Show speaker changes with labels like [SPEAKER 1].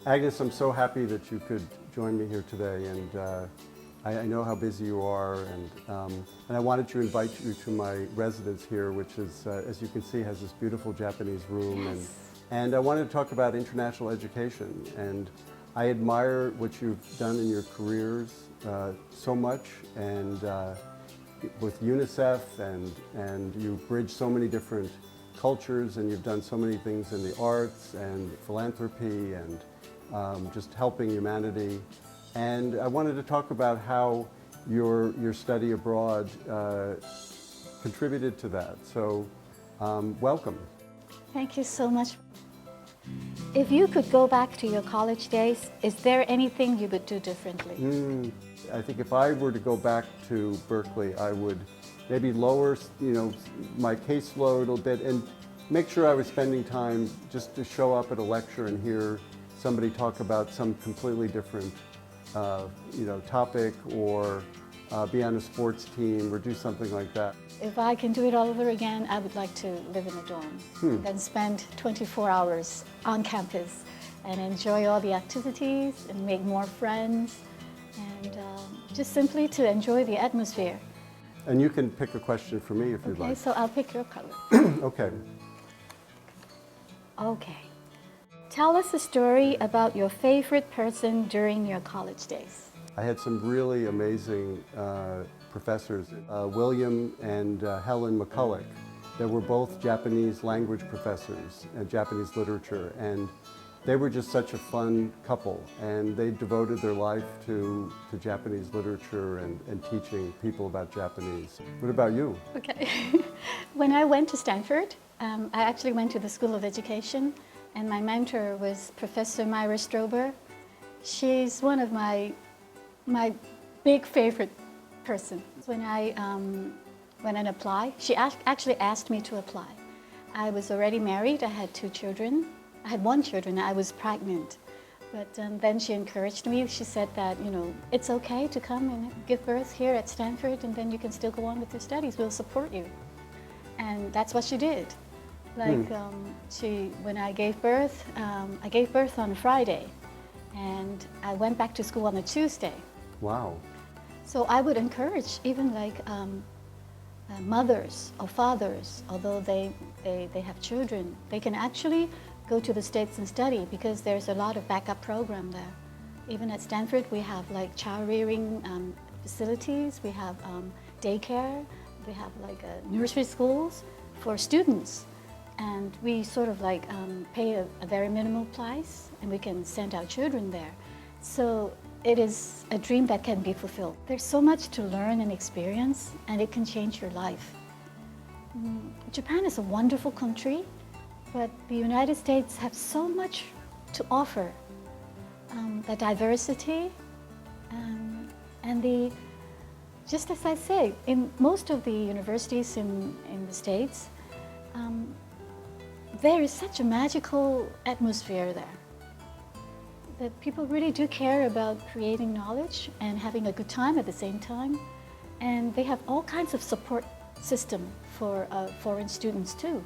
[SPEAKER 1] Agnes, I'm so happy that you could join me here today, and I know how busy you are, and I wanted to invite you to my residence here, which is, as you can see, has this beautiful Japanese room,
[SPEAKER 2] Yes.
[SPEAKER 1] and I wanted to talk about international education, and I admire what you've done in your careers so much, and with UNICEF, and you've bridged so many different cultures, and you've done so many things in the arts and philanthropy and just helping humanity. And I wanted to talk about how your study abroad contributed to that. So welcome.
[SPEAKER 2] Thank you so much. If you could go back to your college days, is there anything you would do differently?
[SPEAKER 1] I think if I were to go back to Berkeley, I would maybe lower, my caseload a little bit and make sure I was spending time just to show up at a lecture and hear somebody talk about some completely different, topic, or be on a sports team or do something like that.
[SPEAKER 2] If I can do it all over again, I would like to live in a dorm, then spend 24 hours on campus and enjoy all the activities and make more friends, and just simply to enjoy the atmosphere.
[SPEAKER 1] And you can pick a question for me if you'd
[SPEAKER 2] Okay,
[SPEAKER 1] like.
[SPEAKER 2] so I'll pick your color.
[SPEAKER 1] Okay.
[SPEAKER 2] Okay. Tell us a story about your favorite person during your college days.
[SPEAKER 1] I had some really amazing professors, William and Helen McCulloch, that were both Japanese language professors and Japanese literature, and they were just such a fun couple, and they devoted their life to Japanese literature and teaching people about Japanese. What about you?
[SPEAKER 2] Okay. When I went to Stanford, I actually went to the School of Education, and my mentor was Professor Myra Strober. She's one of my big favorite person. When I went and applied, she actually asked me to apply. I was already married, I had 2 children. I had 1 child, I was pregnant. But then she encouraged me. She said that, it's okay to come and give birth here at Stanford, and then you can still go on with your studies. We'll support you. And that's what she did. When I gave birth on a Friday, and I went back to school on a Tuesday.
[SPEAKER 1] Wow.
[SPEAKER 2] So I would encourage even mothers or fathers, although they have children, they can actually go to the States and study, because there's a lot of backup program there. Even at Stanford, we have child rearing facilities, we have daycare, we have nursery schools for students. And we sort of pay a very minimal price, and we can send our children there. So it is a dream that can be fulfilled. There's so much to learn and experience, and it can change your life. Japan is a wonderful country, but the United States have so much to offer. The diversity, and just as I say, in most of the universities in the States, there is such a magical atmosphere there that people really do care about creating knowledge and having a good time at the same time. And they have all kinds of support system for foreign students too.